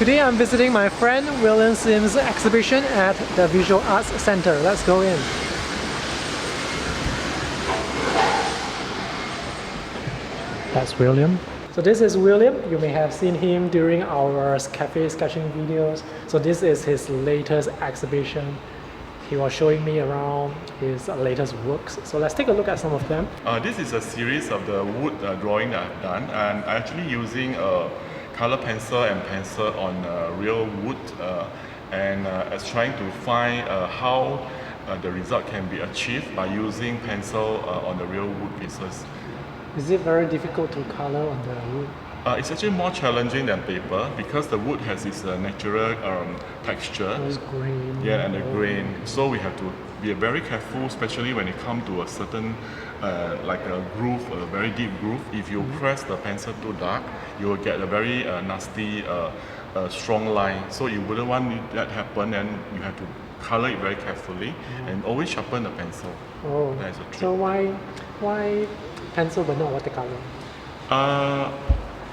Today I'm visiting my friend William Sim's exhibition at the Visual Arts Center. Let's go in. That's William. So this is William. You may have seen him during our cafe sketching videos. So this is his latest exhibition. He was showing me around his latest works. So let's take a look at some of them. This is a series of the wood drawing that I've done, and I'm actually using a color pencil and pencil on real wood, and as trying to find how the result can be achieved by using pencil on the real wood pieces. Is it very difficult to color on the wood? It's actually more challenging than paper because the wood has its natural texture. Those grain. Yeah, and the grain. So we have to be very careful, especially when it comes to a certain, like a groove, a very deep groove. If you press the pencil too dark, you will get a very nasty, strong line. So you wouldn't want that to happen, and you have to color it very carefully and always sharpen the pencil. Oh, that is a trick. So why pencil but not watercolor?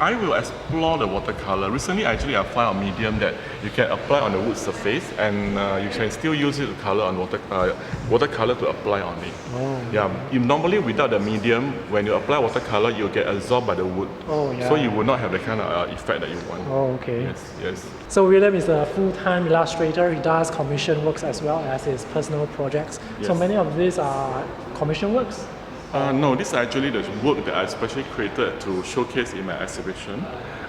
I will explore the watercolor. Recently, actually, I found a medium that you can apply on the wood surface, and you can still use it to color on watercolor to apply on it. Oh. Yeah. Normally, without the medium, when you apply watercolor, you'll get absorbed by the wood. Oh, yeah. So you will not have the kind of effect that you want. Oh, okay. Yes, yes. So William is a full-time illustrator. He does commission works as well as his personal projects. Yes. So many of these are commission works? No, this is actually the work that I especially created to showcase in my exhibition.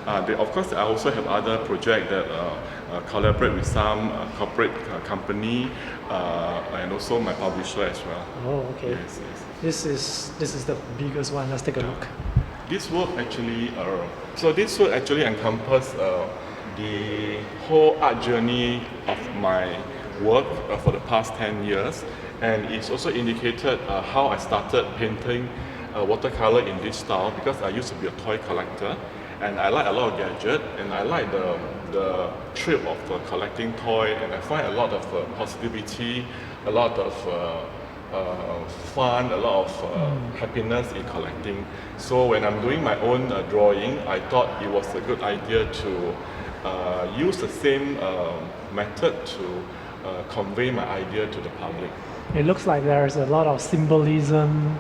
Of course, I also have other projects that collaborate with some corporate company and also my publisher as well. Oh, okay. Yes, yes. This is the biggest one. Let's take a look. This work actually, encompasses the whole art journey of my work for the past 10 years. And it's also indicated how I started painting watercolor in this style, because I used to be a toy collector and I like a lot of gadgets, and I like the trip of collecting toy, and I find a lot of positivity, a lot of fun, a lot of happiness in collecting. So when I'm doing my own drawing, I thought it was a good idea to use the same method to convey my idea to the public. It looks like there's a lot of symbolism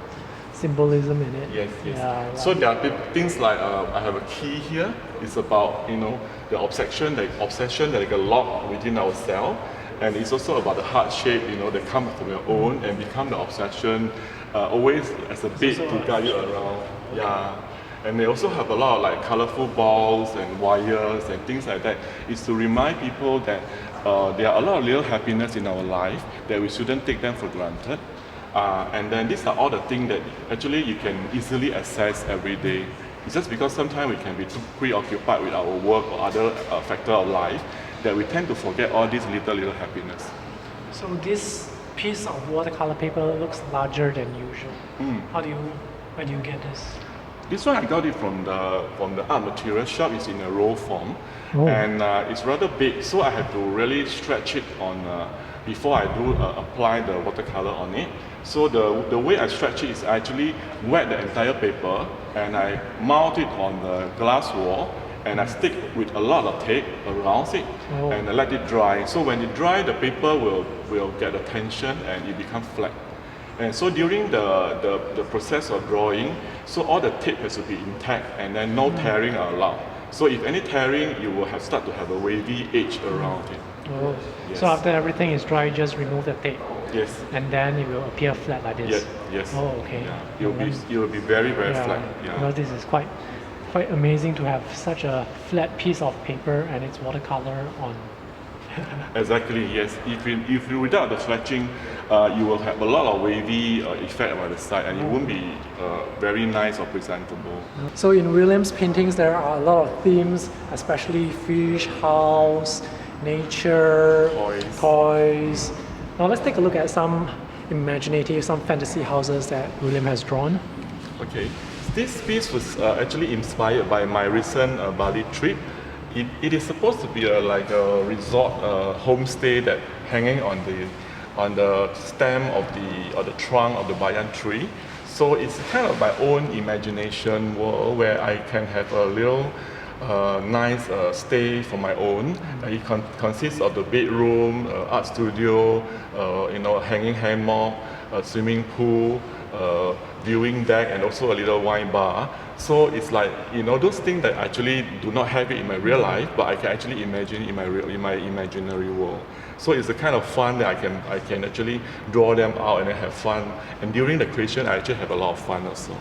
in it. Yes, yes. Yeah, so there are things like I have a key here. It's about the obsession that get locked within ourselves, and it's also about the heart shape. They come from your own and become the obsession, always as a bait to guide you around. Yeah. And they also have a lot of like colorful balls and wires and things like that. It's to remind people that there are a lot of little happiness in our life, that we shouldn't take them for granted. And then these are all the things that actually you can easily access every day. It's just because sometimes we can be too preoccupied with our work or other factor of life that we tend to forget all these little happiness. So this piece of watercolor paper looks larger than usual. Where do you get this? This one I got it from the art material shop. It's in a roll form, and it's rather big, so I have to really stretch it on before I do apply the watercolor on it. So the way I stretch it is I actually wet the entire paper and I mount it on the glass wall, and I stick with a lot of tape around it, and I let it dry. So when it dry, the paper will get a tension and it becomes flat. And so during the process of drawing, so all the tape has to be intact, and then no tearing are allowed. So if any tearing, you will start to have a wavy edge around it. Oh. Yes. So after everything is dry, just remove the tape. Yes. And then it will appear flat like this. Yes. Yes. Oh, okay. Yeah. It will be very flat. Yeah. Well, this is quite amazing to have such a flat piece of paper and it's watercolor on. Exactly, yes. If you without the stretching, you will have a lot of wavy effect by the side, and it won't be very nice or presentable. So in William's paintings, there are a lot of themes, especially fish, house, nature, toys. Now let's take a look at some imaginative, some fantasy houses that William has drawn. Okay, this piece was actually inspired by my recent Bali trip. It is supposed to be like a resort homestay that hanging on the stem of the trunk of the banyan tree. So it's kind of my own imagination world where I can have a little nice stay for my own. It consists of the bedroom, art studio, hanging hammock, swimming pool, viewing deck, and also a little wine bar. So it's like, those things that I actually do not have it in my real life, but I can actually imagine in my imaginary world. So it's the kind of fun that I can actually draw them out and then have fun. And during the creation, I actually have a lot of fun also.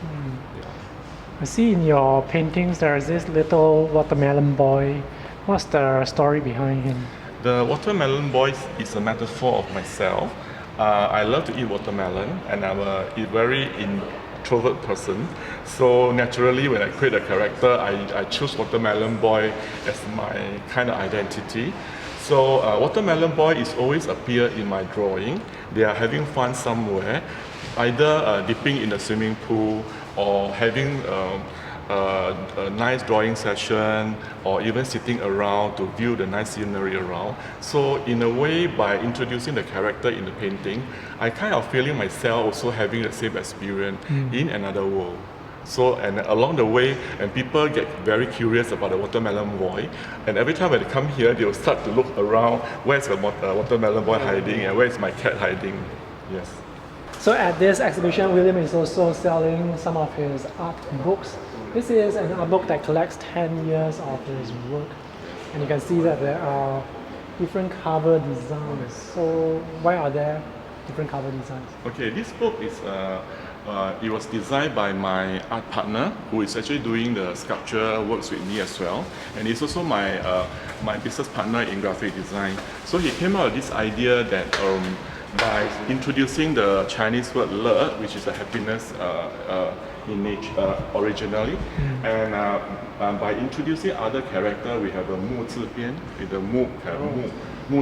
I see in your paintings there is this little watermelon boy. What's the story behind him? The watermelon boy is a metaphor of myself. I love to eat watermelon, and I'm a very introvert person. So naturally, when I create a character, I choose watermelon boy as my kind of identity. So watermelon boy is always appear in my drawing. They are having fun somewhere, either dipping in the swimming pool or having a nice drawing session, or even sitting around to view the nice scenery around. So in a way, by introducing the character in the painting, I kind of feeling myself also having the same experience in another world. So, and along the way, and people get very curious about the watermelon boy, and every time when they come here, they will start to look around, where's the watermelon boy hiding, and where's my cat hiding. Yes. So at this exhibition, William is also selling some of his art books. This is an art book that collects 10 years of his work. And you can see that there are different cover designs. So why are there different cover designs? Okay, this book is it was designed by my art partner, who is actually doing the sculpture works with me as well, and he's also my my business partner in graphic design. So he came out with this idea that by introducing the Chinese word "le," which is a happiness in nature originally, and by introducing other character, we have a 木字边 with the 木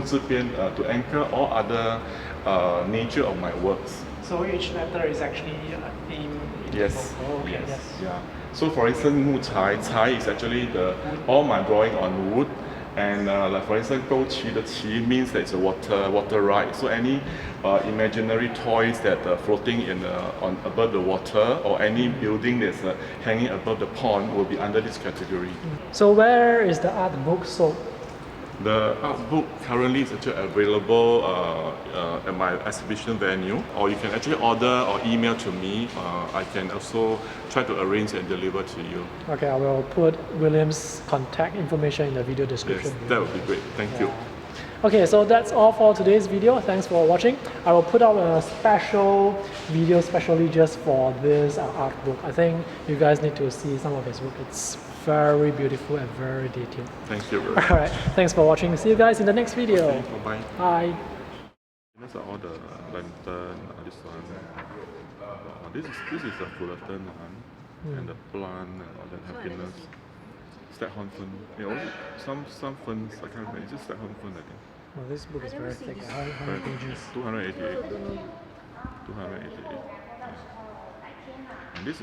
字边 to anchor all other nature of my works. So each letter is actually a theme. Yes. Oh, okay. Yes. Yeah. So for instance, 木材 is actually all my drawing on wood. And like for instance, 沟渠 the 渠 means that it's a water ride. So any imaginary toys that are floating above the water, or any building that's hanging above the pond, will be under this category. So where is the art book sold? The art book currently is actually available at my exhibition venue, or you can actually order or email to me. I can also try to arrange and deliver to you. Okay, I will put William's contact information in the video description. Yes, that would be great. Thank you. Okay, so that's all for today's video. Thanks for watching. I will put out a special video specially just for this art book. I think you guys need to see some of his work. It's very beautiful and very detailed. Thank you very much. Alright, thanks for watching. See you guys in the next video. Okay, bye-bye. Bye. These are all the lantern, this one. This is the fullerton one, and the plant and all that happiness. Stag-horn fern. Some ferns, I can't remember. It's just stag-horn fern, I think. Well, this book is very thick. How many pages? 288. 288. And this